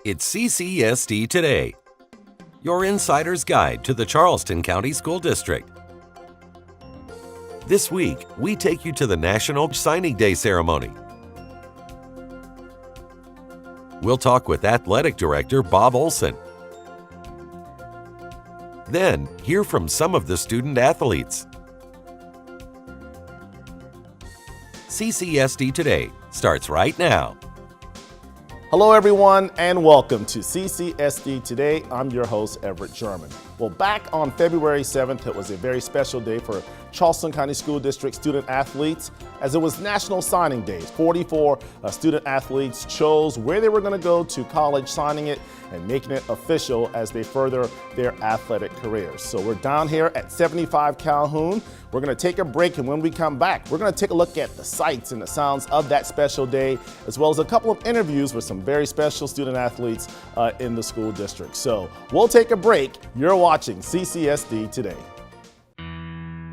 It's CCSD Today, your insider's guide to the Charleston County School District. This week, we take you to the National Signing Day ceremony. We'll talk with Athletic Director Bob Olson. Then, hear from some of the student athletes. CCSD Today starts right now. Hello everyone and welcome to CCSD Today. I'm your host, Everett German. Well, back on February 7th, it was a very special day for Charleston County School District student athletes as it was National Signing Day. 44 student athletes chose where they were going to go to college, signing it and making it official as they further their athletic careers. So we're down here at 75 Calhoun. We're going to take a break, and when we come back, we're going to take a look at the sights and the sounds of that special day, as well as a couple of interviews with some very special student athletes in the school district. So we'll take a break. You're watching CCSD Today.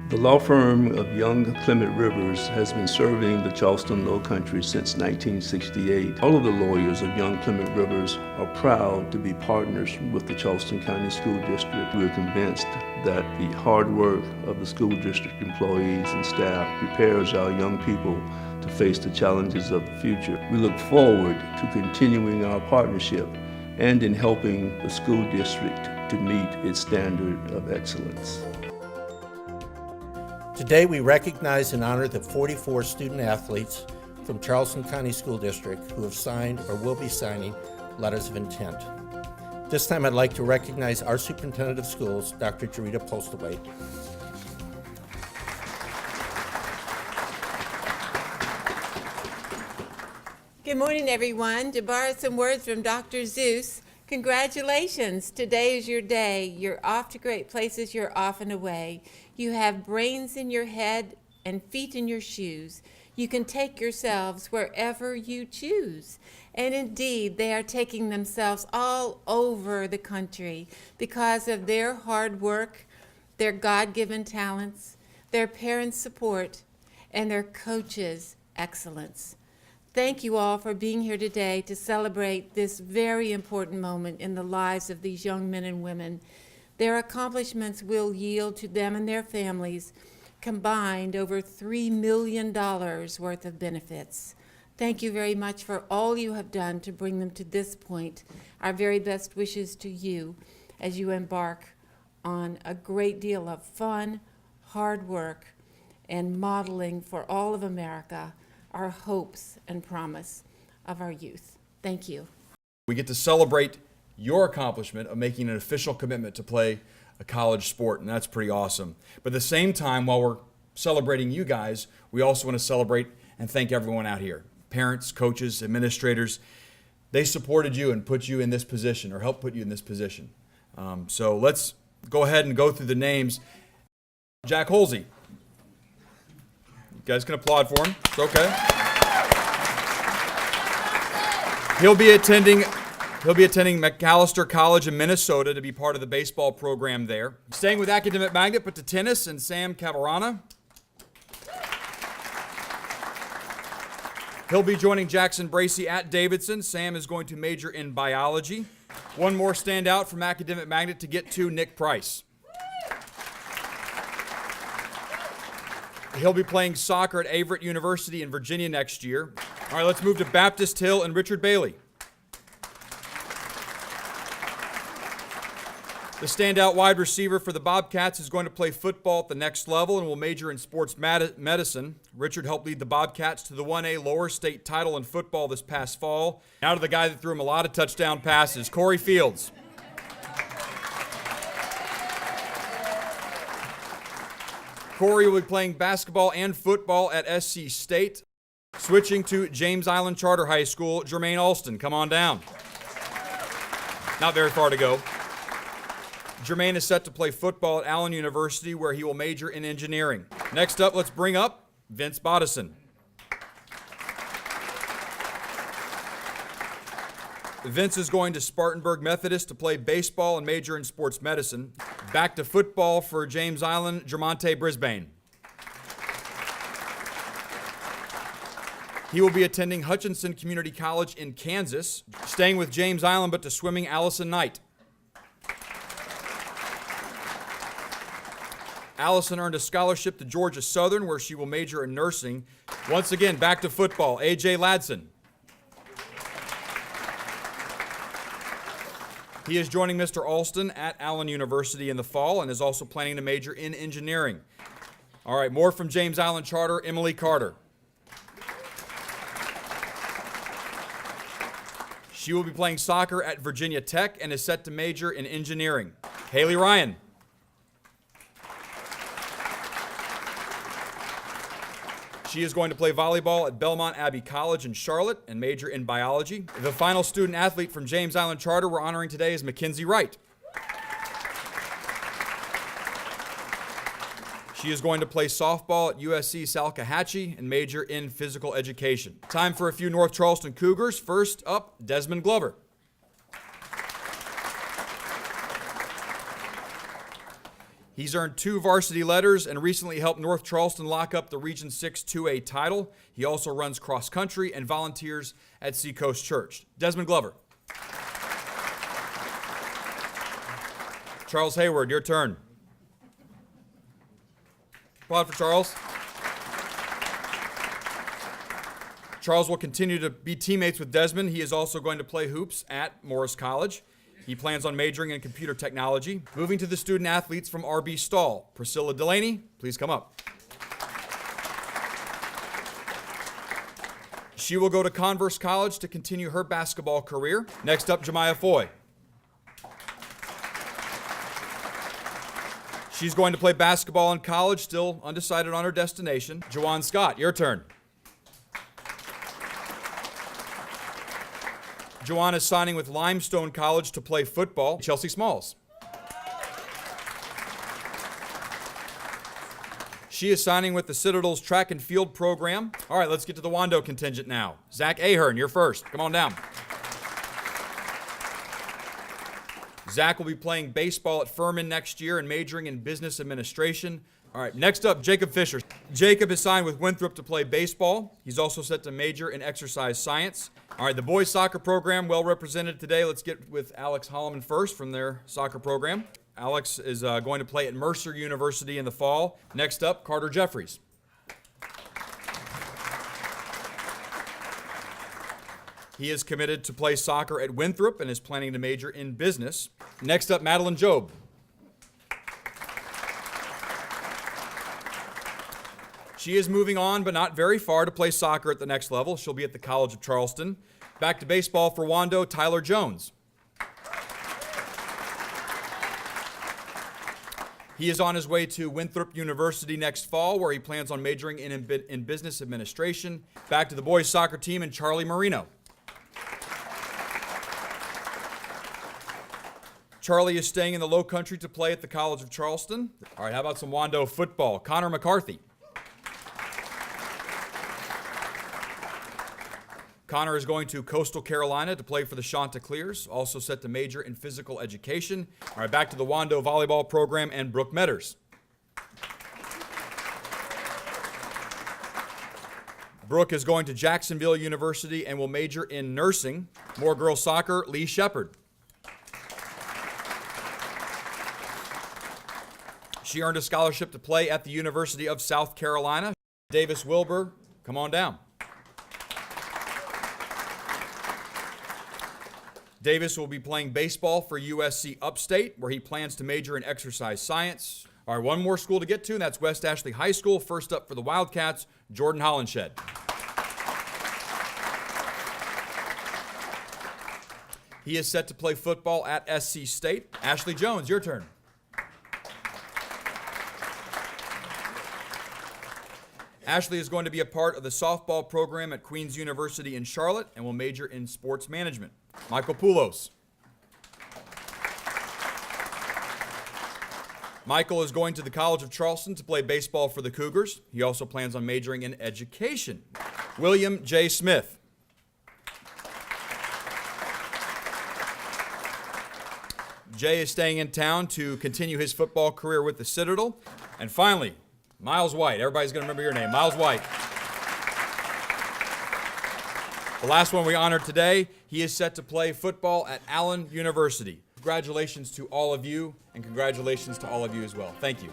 The law firm of Young Clement Rivers has been serving the Charleston Low Country since 1968. All of the lawyers of Young Clement Rivers are proud to be partners with the Charleston County School District. We're convinced that the hard work of the school district employees and staff prepares our young people to face the challenges of the future. We look forward to continuing our partnership and in helping the school district to meet its standard of excellence. Today we recognize and honor the 44 student athletes from Charleston County School District who have signed or will be signing letters of intent. This time I'd like to recognize our Superintendent of Schools, Dr. Jarita Postlewaite. Good morning, everyone. To borrow some words from Dr. Zeus, congratulations. Today is your day. You're off to great places. You're off and away. You have brains in your head and feet in your shoes. You can take yourselves wherever you choose. And indeed, they are taking themselves all over the country because of their hard work, their God-given talents, their parents' support, and their coaches' excellence. Thank you all for being here today to celebrate this very important moment in the lives of these young men and women. Their accomplishments will yield to them and their families combined over $3 million worth of benefits. Thank you very much for all you have done to bring them to this point. Our very best wishes to you as you embark on a great deal of fun, hard work, and modeling for all of America our hopes and promise of our youth. Thank you. We get to celebrate your accomplishment of making an official commitment to play a college sport, and that's pretty awesome. But at the same time, while we're celebrating you guys, we also want to celebrate and thank everyone out here. Parents, coaches, administrators, they supported you and put you in this position or helped put you in this position. So let's go ahead and go through the names. Jack Holsey. You guys can applaud for him. It's okay. He'll be attending Macalester College in Minnesota to be part of the baseball program there. Staying with Academic Magnet, but to tennis and Sam Cavarana. He'll be joining Jackson Bracey at Davidson. Sam is going to major in biology. One more standout from Academic Magnet to get to, Nick Price. He'll be playing soccer at Averett University in Virginia next year. All right, let's move to Baptist Hill and Richard Bailey. The standout wide receiver for the Bobcats is going to play football at the next level and will major in sports medicine. Richard helped lead the Bobcats to the 1A lower state title in football this past fall. Now to the guy that threw him a lot of touchdown passes, Corey Fields. Corey will be playing basketball and football at SC State. Switching to James Island Charter High School, Jermaine Alston, come on down. Not very far to go. Jermaine is set to play football at Allen University, where he will major in engineering. Next up, let's bring up Vince Bodison. Vince is going to Spartanburg Methodist to play baseball and major in sports medicine. Back to football for James Island, Jermonte Brisbane. He will be attending Hutchinson Community College in Kansas, staying with James Island, but to swimming Allison Knight. Allison earned a scholarship to Georgia Southern, where she will major in nursing. Once again, back to football, A.J. Ladson. He is joining Mr. Alston at Allen University in the fall and is also planning to major in engineering. All right, more from James Island Charter, Emily Carter. She will be playing soccer at Virginia Tech and is set to major in engineering. Haley Ryan. She is going to play volleyball at Belmont Abbey College in Charlotte and major in biology. The final student athlete from James Island Charter we're honoring today is Mackenzie Wright. She is going to play softball at USC Salkehatchie and major in physical education. Time for a few North Charleston Cougars. First up, Desmond Glover. He's earned 2 varsity letters and recently helped North Charleston lock up the Region 6 2A title. He also runs cross country and volunteers at Seacoast Church. Desmond Glover. Charles Hayward, your turn. Applaud for Charles. Charles will continue to be teammates with Desmond. He is also going to play hoops at Morris College. He plans on majoring in computer technology. Moving to the student athletes from R.B. Stall. Priscilla Delaney, please come up. She will go to Converse College to continue her basketball career. Next up, Jemiah Foy. She's going to play basketball in college, still undecided on her destination. Jawan Scott, your turn. Jawan is signing with Limestone College to play football. Chelsea Smalls. She is signing with the Citadel's track and field program. All right, let's get to the Wando contingent now. Zach Ahern, you're first. Come on down. Zach will be playing baseball at Furman next year and majoring in business administration. All right, next up, Jacob Fisher. Jacob is signed with Winthrop to play baseball. He's also set to major in exercise science. All right, the boys soccer program well represented today. Let's get with Alex Holloman first from their soccer program. Alex is going to play at Mercer University in the fall. Next up, Carter Jeffries. He is committed to play soccer at Winthrop and is planning to major in business. Next up, Madeline Job. She is moving on, but not very far, to play soccer at the next level. She'll be at the College of Charleston. Back to baseball for Wando, Tyler Jones. He is on his way to Winthrop University next fall, where he plans on majoring in business administration. Back to the boys soccer team and Charlie Marino. Charlie is staying in the Low Country to play at the College of Charleston. All right, how about some Wando football? Connor McCarthy. Connor is going to Coastal Carolina to play for the Chanticleers, also set to major in physical education. All right, back to the Wando volleyball program and Brooke Metters. Brooke is going to Jacksonville University and will major in nursing. More girls soccer, Lee Shepard. She earned a scholarship to play at the University of South Carolina. Davis Wilbur, come on down. Davis will be playing baseball for USC Upstate, where he plans to major in exercise science. All right, one more school to get to, and that's West Ashley High School. First up for the Wildcats, Jordan Hollenshed. He is set to play football at SC State. Ashley Jones, your turn. Ashley is going to be a part of the softball program at Queens University in Charlotte and will major in sports management. Michael Poulos. Michael is going to the College of Charleston to play baseball for the Cougars. He also plans on majoring in education. William J. Smith. Jay is staying in town to continue his football career with the Citadel. And finally, Miles White. Everybody's going to remember your name. Miles White. The last one we honored today, he is set to play football at Allen University. Congratulations to all of you, and congratulations to all of you as well. Thank you.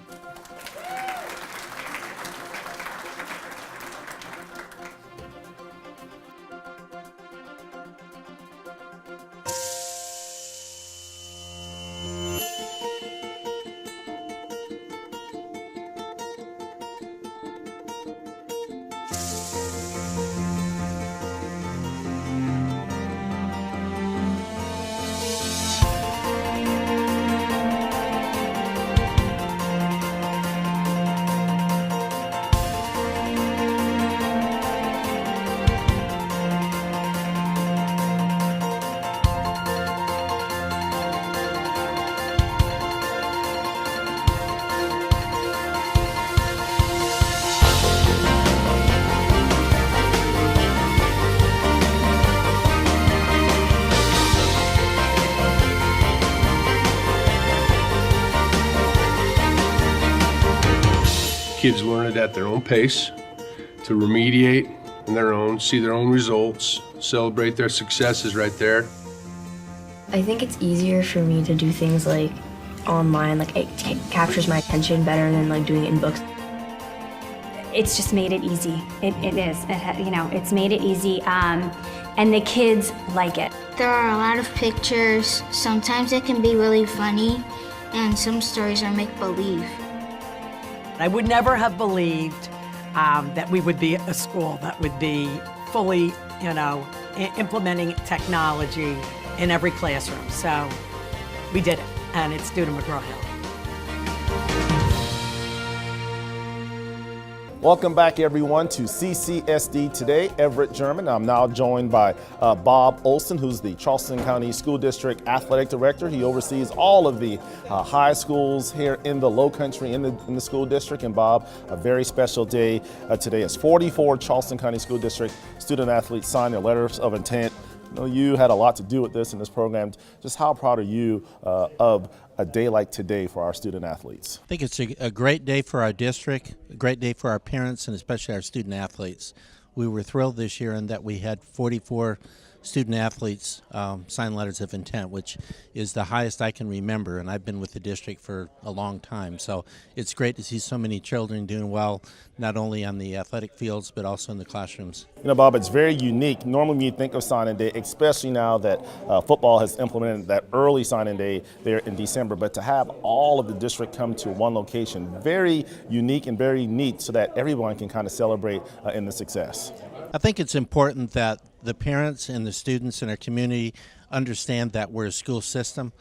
Kids learn it at their own pace, to remediate on their own, see their own results, celebrate their successes right there. I think it's easier for me to do things like online, like it captures my attention better than like doing it in books. It's just made it easy. It is. It's made it easy, and the kids like it. There are a lot of pictures. Sometimes it can be really funny, and some stories are make-believe. I would never have believed that we would be a school that would be fully, implementing technology in every classroom. So we did it, and it's due to McGraw-Hill. Welcome back, everyone, to CCSD Today. Everett German. I'm now joined by Bob Olson, who's the Charleston County School District Athletic Director. He oversees all of the high schools here in the Low Country in the school district. And Bob, a very special day today as 44 Charleston County School District student athletes signed their letters of intent. I know you had a lot to do with this in this program. Just how proud are you of a day like today for our student athletes? I think it's a great day for our district, a great day for our parents, and especially our student athletes. We were thrilled this year in that we had 44 student athletes sign letters of intent, which is the highest I can remember, and I've been with the district for a long time. So it's great to see so many children doing well, not only on the athletic fields, but also in the classrooms. Bob, it's very unique. Normally when you think of signing day, especially now that football has implemented that early signing day there in December, but to have all of the district come to one location, very unique and very neat so that everyone can kind of celebrate in the success. I think it's important that the parents and the students in our community understand that we're a school system,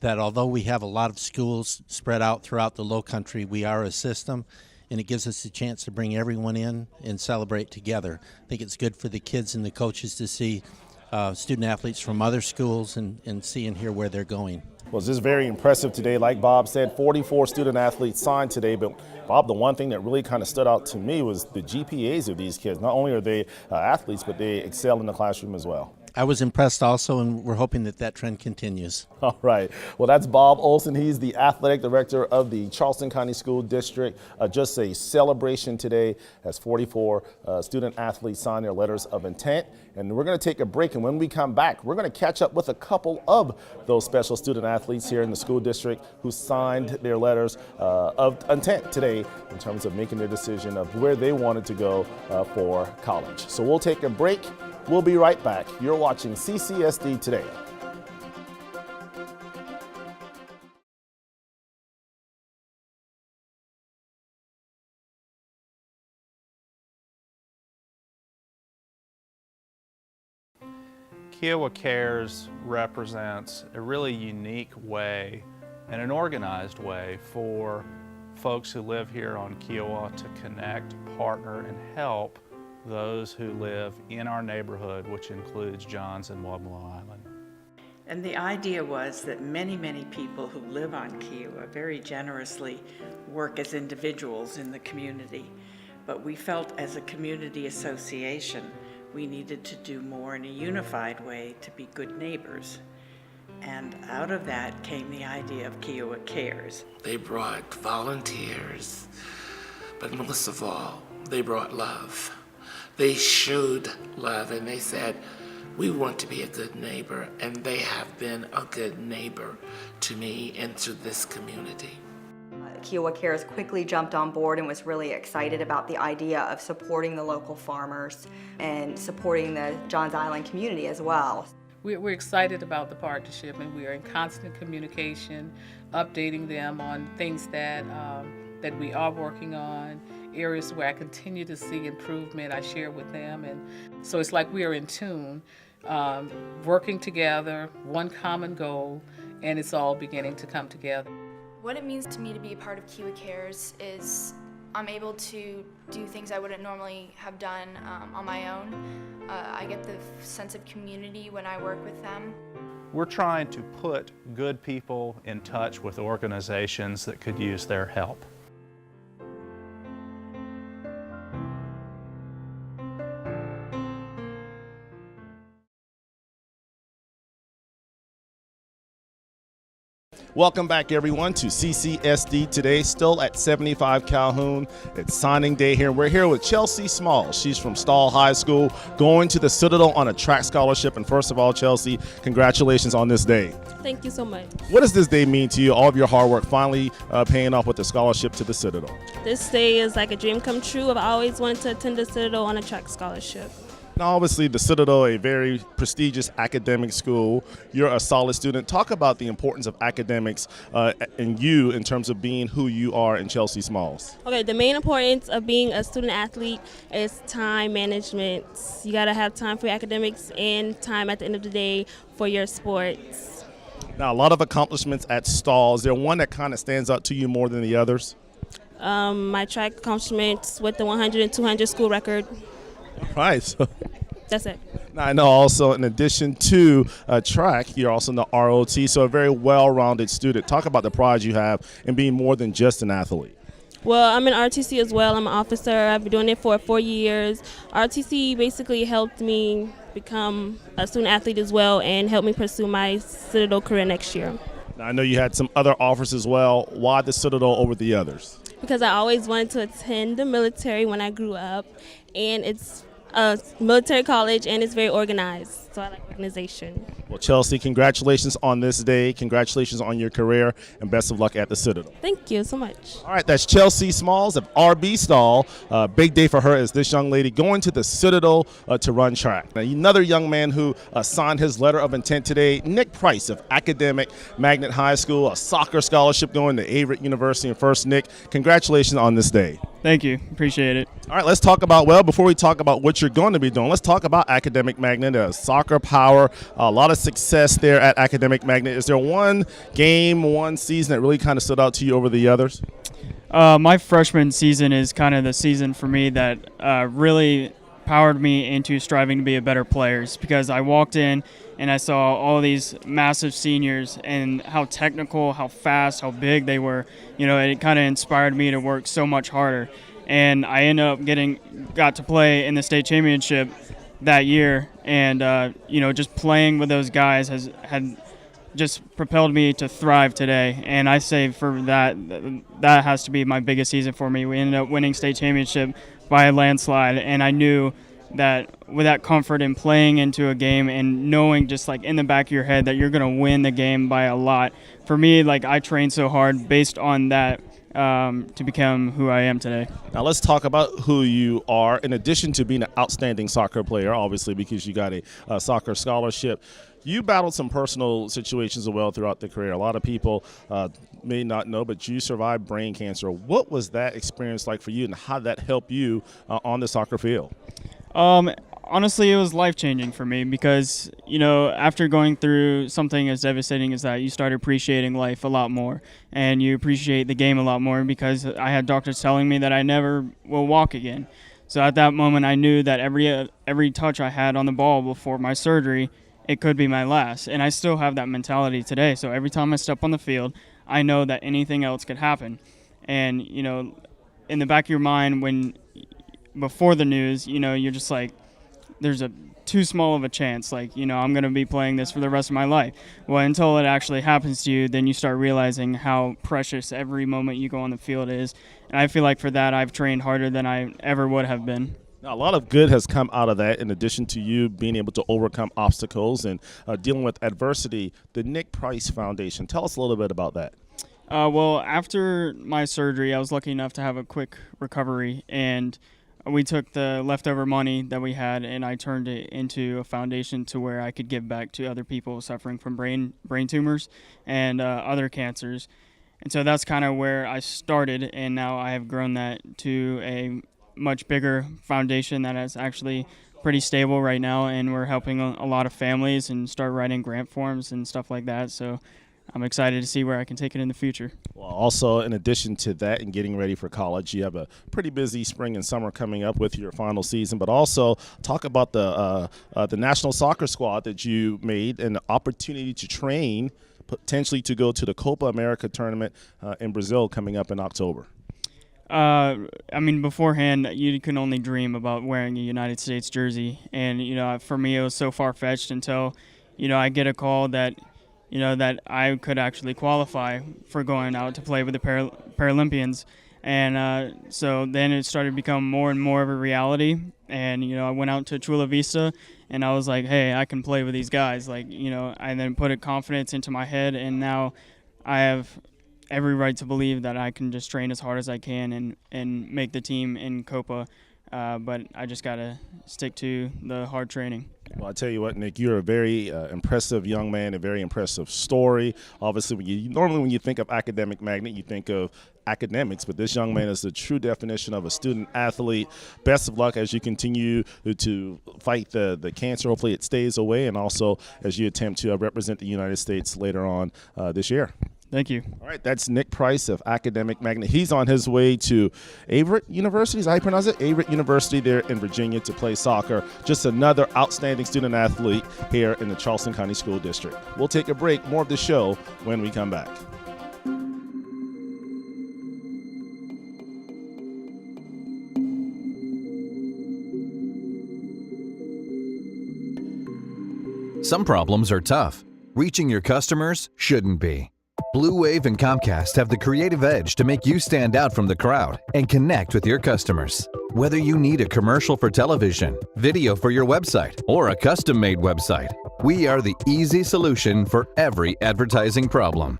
that although we have a lot of schools spread out throughout the Low Country, we are a system, and it gives us a chance to bring everyone in and celebrate together. I think it's good for the kids and the coaches to see student athletes from other schools and see and hear where they're going. Well, this is very impressive today. Like Bob said, 44 student athletes signed today, but Bob, the one thing that really kind of stood out to me was the GPAs of these kids. Not only are they athletes, but they excel in the classroom as well. I was impressed also, and we're hoping that trend continues. All right. Well, that's Bob Olson. He's the athletic director of the Charleston County School District. Just a celebration today as 44 student athletes signed their letters of intent. And we're going to take a break, and when we come back, we're going to catch up with a couple of those special student athletes here in the school district who signed their letters of intent today in terms of making their decision of where they wanted to go for college. So we'll take a break. We'll be right back. You're watching CCSD Today. Kiowa Cares represents a really unique way and an organized way for folks who live here on Kiowa to connect, partner, and help those who live in our neighborhood, which includes Johns and Wablo Island. And the idea was that many, many people who live on Kiowa very generously work as individuals in the community. But we felt as a community association, we needed to do more in a unified way to be good neighbors. And out of that came the idea of Kiowa Cares. They brought volunteers, but most of all, they brought love. they showed love and they said, we want to be a good neighbor, and they have been a good neighbor to me and to this community. Kiowa Cares quickly jumped on board and was really excited about the idea of supporting the local farmers and supporting the Johns Island community as well. We're excited about the partnership, and we are in constant communication, updating them on things that we are working on, areas where I continue to see improvement. I share with them, and so it's like we are in tune, working together, one common goal, and it's all beginning to come together. What it means to me to be a part of Kiowa Cares is I'm able to do things I wouldn't normally have done on my own. I get the sense of community when I work with them. We're trying to put good people in touch with organizations that could use their help. Welcome back, everyone, to CCSD today, still at 75 Calhoun. It's signing day here. We're here with Chelsea Smalls. She's from Stall High School, going to the Citadel on a track scholarship. And first of all, Chelsea, congratulations on this day. Thank you so much. What does this day mean to you, all of your hard work finally paying off with the scholarship to the Citadel? This day is like a dream come true. I've always wanted to attend the Citadel on a track scholarship. Now, obviously, the Citadel, a very prestigious academic school. You're a solid student. Talk about the importance of academics and you in terms of being who you are in Chelsea Smalls. Okay, the main importance of being a student athlete is time management. You got to have time for your academics and time at the end of the day for your sports. Now, a lot of accomplishments at Stall. Is there one that kind of stands out to you more than the others? My track accomplishments with the 100 and 200 school record. Right. So that's it. Now, I know also in addition to track, you're also in the ROT, so a very well-rounded student. Talk about the pride you have in being more than just an athlete. Well, I'm in RTC as well. I'm an officer. I've been doing it for 4 years. RTC basically helped me become a student athlete as well and helped me pursue my Citadel career next year. Now, I know you had some other offers as well. Why the Citadel over the others? Because I always wanted to attend the military when I grew up, and it's a military college and it's very organized, so I like organization. Well, Chelsea, congratulations on this day. Congratulations on your career, and best of luck at the Citadel. Thank you so much. All right, that's Chelsea Smalls of RB Stall. Big day for her as this young lady going to the Citadel to run track. Now, another young man who signed his letter of intent today, Nick Price of Academic Magnet High School, a soccer scholarship going to Averett University. And first, Nick, congratulations on this day. Thank you. Appreciate it. All right, let's talk about, well, before we talk about what you're going to be doing, let's talk about Academic Magnet, soccer power, a lot of success there at Academic Magnet. Is there one game, one season that really kind of stood out to you over the others? My freshman season is kind of the season for me that really powered me into striving to be a better player, because I walked in and I saw all these massive seniors and how technical, how fast, how big they were. You know, it kind of inspired me to work so much harder. And I ended up got to play in the state championship that year, and you know, just playing with those guys had just propelled me to thrive today. And I say for that has to be my biggest season for me. We ended up winning state championship by a landslide, and I knew that with that comfort in playing into a game and knowing just like in the back of your head that you're going to win the game by a lot, for me, like, I trained so hard based on that to become who I am today. Now let's talk about who you are. In addition to being an outstanding soccer player, obviously because you got a soccer scholarship, you battled some personal situations as well throughout the career. A lot of people may not know, but you survived brain cancer. What was that experience like for you, and how did that help you on the soccer field? Honestly, it was life-changing for me because, you know, after going through something as devastating as that, you start appreciating life a lot more, and you appreciate the game a lot more, because I had doctors telling me that I never will walk again. So at that moment, I knew that every touch I had on the ball before my surgery, it could be my last. And I still have that mentality today. So every time I step on the field, I know that anything else could happen. And, you know, in the back of your mind, before the news, you know, you're just like, there's too small of a chance, like, you know, I'm going to be playing this for the rest of my life. Well, until it actually happens to you, then you start realizing how precious every moment you go on the field is. And I feel like for that, I've trained harder than I ever would have been. Now, a lot of good has come out of that in addition to you being able to overcome obstacles and dealing with adversity. The Nick Price Foundation, tell us a little bit about that. Well, after my surgery, I was lucky enough to have a quick recovery, and we took the leftover money that we had and I turned it into a foundation to where I could give back to other people suffering from brain tumors and other cancers. And so that's kind of where I started, and now I have grown that to a much bigger foundation that is actually pretty stable right now, and we're helping a lot of families and start writing grant forms and stuff like that. So I'm excited to see where I can take it in the future. Well, also, in addition to that and getting ready for college, you have a pretty busy spring and summer coming up with your final season, but also talk about the national soccer squad that you made and the opportunity to train, potentially to go to the Copa America tournament in Brazil coming up in October. I mean, beforehand, you can only dream about wearing a United States jersey. And, for me, it was so far-fetched until, I get a call that, that I could actually qualify for going out to play with the Paralympians. And so then it started to become more and more of a reality. And, I went out to Chula Vista, and I was like, hey, I can play with these guys. I then put a confidence into my head, and now I have every right to believe that I can just train as hard as I can and make the team in Copa, but I just got to stick to the hard training. Well, I tell you what, Nick, you're a very impressive young man, a very impressive story. Obviously, normally when you think of academic magnet, you think of academics, but this young man is the true definition of a student athlete. Best of luck as you continue to fight the cancer. Hopefully it stays away, and also as you attempt to represent the United States later on this year. Thank you. All right, that's Nick Price of Academic Magnet. He's on his way to Averett University, is that how you pronounce it? Averett University there in Virginia to play soccer. Just another outstanding student athlete here in the Charleston County School District. We'll take a break. More of the show when we come back. Some problems are tough. Reaching your customers shouldn't be. Blue Wave and Comcast have the creative edge to make you stand out from the crowd and connect with your customers. Whether you need a commercial for television, video for your website, or a custom-made website, we are the easy solution for every advertising problem.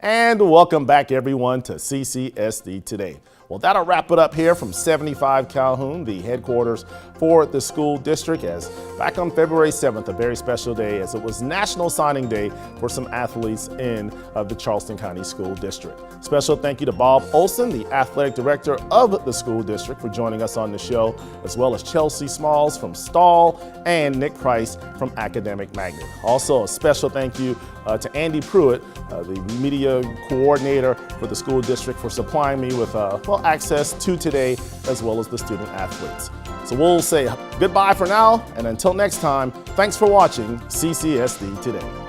And welcome back, everyone, to CCSD Today. Well, that'll wrap it up here from 75 Calhoun, the headquarters for the school district, as back on February 7th, a very special day, as it was National Signing Day for some athletes in the Charleston County School District. Special thank you to Bob Olson, the athletic director of the school district, for joining us on the show, as well as Chelsea Smalls from Stall and Nick Price from Academic Magnet. Also, a special thank you to Andy Pruitt, the media coordinator for the school district, for supplying me with access to today, as well as the student athletes. So we'll say goodbye for now, and until next time, thanks for watching CCSD Today.